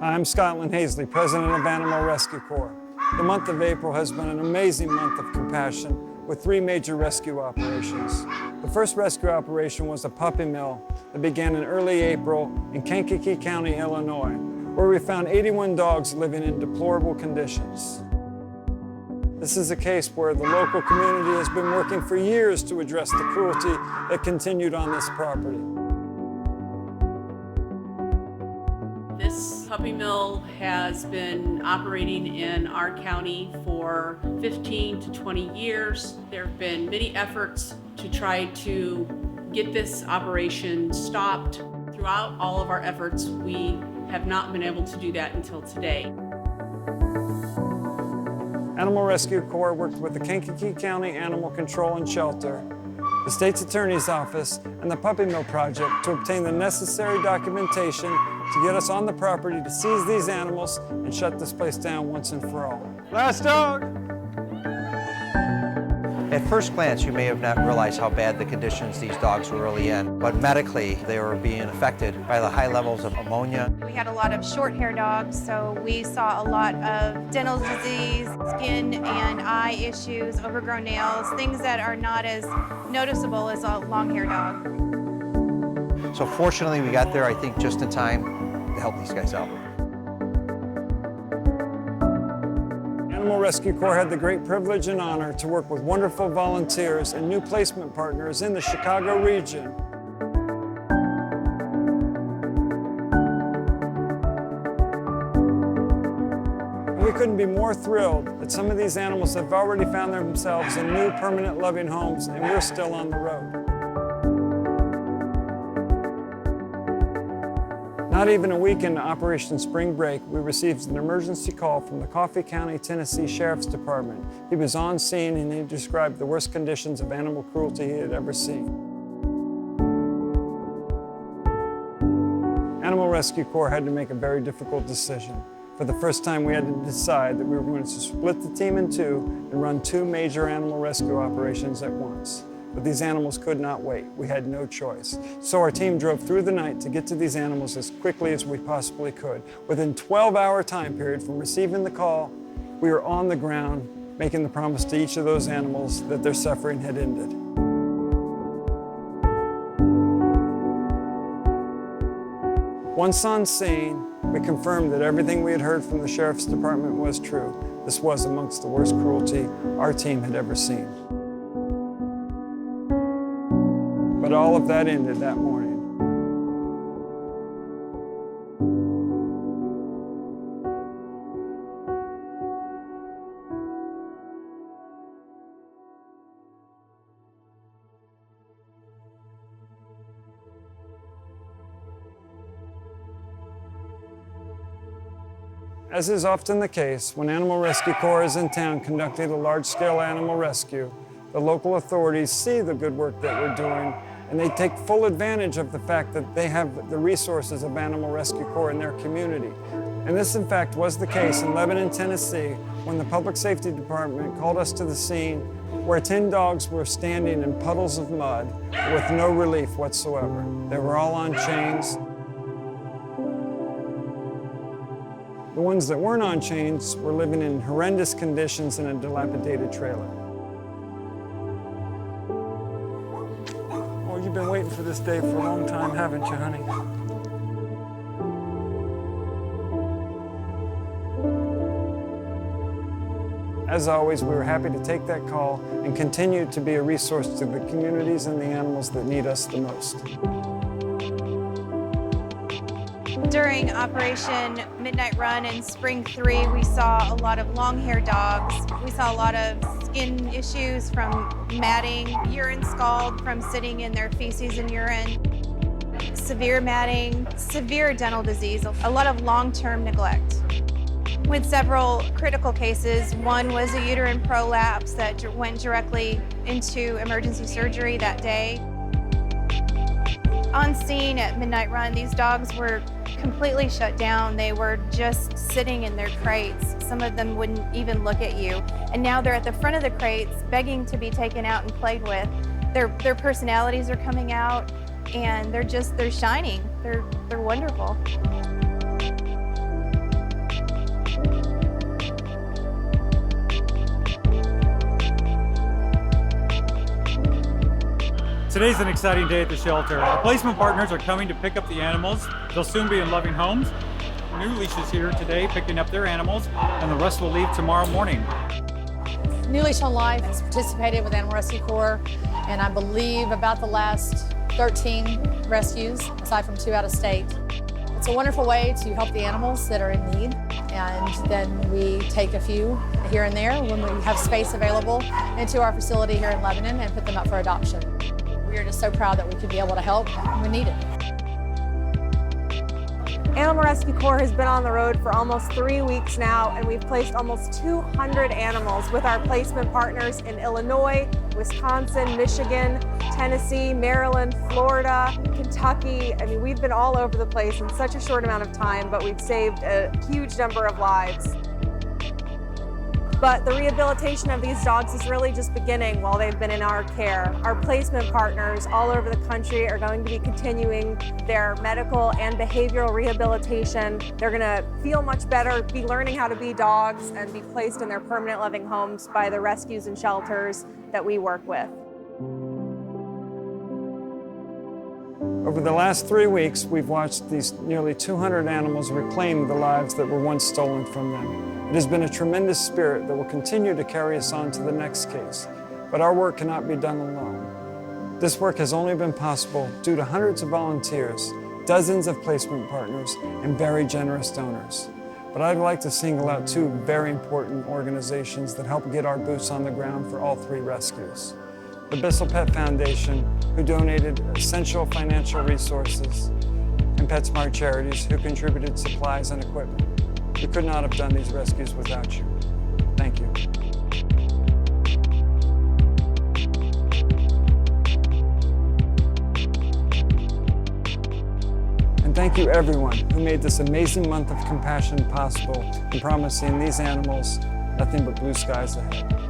I'm Scotland Hazley, President of Animal Rescue Corps. The month of April has been an amazing month of compassion with 3 major rescue operations. The first rescue operation was a puppy mill that began in early April in Kankakee County, Illinois, where we found 81 dogs living in deplorable conditions. This is a case where the local community has been working for years to address the cruelty that continued on this property. This puppy mill has been operating in our county for 15 to 20 years. There have been many efforts to try to get this operation stopped. Throughout all of our efforts, we have not been able to do that until today. Animal Rescue Corps worked with the Kankakee County Animal Control and Shelter, the State's Attorney's Office, and the Puppy Mill Project to obtain the necessary documentation to get us on the property to seize these animals and shut this place down once and for all. Last dog! At first glance, you may have not realized how bad the conditions these dogs were really in, but medically, they were being affected by the high levels of ammonia. We had a lot of short-hair dogs, so we saw a lot of dental disease, skin and eye issues, overgrown nails, things that are not as noticeable as a long-hair dog. So fortunately, we got there, I think, just in time to help these guys out. Animal Rescue Corps had the great privilege and honor to work with wonderful volunteers and new placement partners in the Chicago region. And we couldn't be more thrilled that some of these animals have already found themselves in new permanent loving homes, and we're still on the road. Not even a week into Operation Spring Break, we received an emergency call from the Coffee County, Tennessee Sheriff's Department. He was on scene and he described the worst conditions of animal cruelty he had ever seen. Animal Rescue Corps had to make a very difficult decision. For the first time, we had to decide that we were going to split the team in 2 and run 2 major animal rescue operations at once. But these animals could not wait. We had no choice. So our team drove through the night to get to these animals as quickly as we possibly could. Within a 12-hour time period from receiving the call, we were on the ground making the promise to each of those animals that their suffering had ended. Once on scene, we confirmed that everything we had heard from the Sheriff's Department was true. This was amongst the worst cruelty our team had ever seen. But all of that ended that morning. As is often the case, when Animal Rescue Corps is in town conducting a large-scale animal rescue, the local authorities see the good work that we're doing, and they take full advantage of the fact that they have the resources of Animal Rescue Corps in their community. And this, in fact, was the case in Lebanon, Tennessee, when the Public Safety Department called us to the scene where 10 dogs were standing in puddles of mud with no relief whatsoever. They were all on chains. The ones that weren't on chains were living in horrendous conditions in a dilapidated trailer. Oh, you've been waiting for this day for a long time, haven't you, honey? As always, we were happy to take that call and continue to be a resource to the communities and the animals that need us the most. During Operation Midnight Run and Spring 3, we saw a lot of long-haired dogs. We saw a lot of skin issues from matting, urine scald from sitting in their feces and urine, severe matting, severe dental disease, a lot of long-term neglect. With several critical cases, one was a uterine prolapse that went directly into emergency surgery that day. On scene at Midnight Run, these dogs were completely shut down. They were just sitting in their crates. Some of them wouldn't even look at you. And now they're at the front of the crates begging to be taken out and played with. Their personalities are coming out and they're shining. They're wonderful. Today's an exciting day at the shelter. Our placement partners are coming to pick up the animals. They'll soon be in loving homes. New Leash is here today picking up their animals, and the rest will leave tomorrow morning. New Leash on Life has participated with Animal Rescue Corps, and I believe about the last 13 rescues, aside from 2 out of state. It's a wonderful way to help the animals that are in need, and then we take a few here and there when we have space available into our facility here in Lebanon and put them up for adoption. We are just so proud that we could be able to help when we need it. Animal Rescue Corps has been on the road for almost 3 weeks now, and we've placed almost 200 animals with our placement partners in Illinois, Wisconsin, Michigan, Tennessee, Maryland, Florida, Kentucky. I mean, we've been all over the place in such a short amount of time, but we've saved a huge number of lives. But the rehabilitation of these dogs is really just beginning while they've been in our care. Our placement partners all over the country are going to be continuing their medical and behavioral rehabilitation. They're going to feel much better, be learning how to be dogs, and be placed in their permanent loving homes by the rescues and shelters that we work with. Over the last 3 weeks, we've watched these nearly 200 animals reclaim the lives that were once stolen from them. It has been a tremendous spirit that will continue to carry us on to the next case, but our work cannot be done alone. This work has only been possible due to hundreds of volunteers, dozens of placement partners, and very generous donors. But I'd like to single out 2 very important organizations that help get our boots on the ground for all 3 rescues. The Bissell Pet Foundation, who donated essential financial resources, and PetSmart Charities, who contributed supplies and equipment. We could not have done these rescues without you. Thank you. And thank you everyone who made this amazing month of compassion possible in promising these animals nothing but blue skies ahead.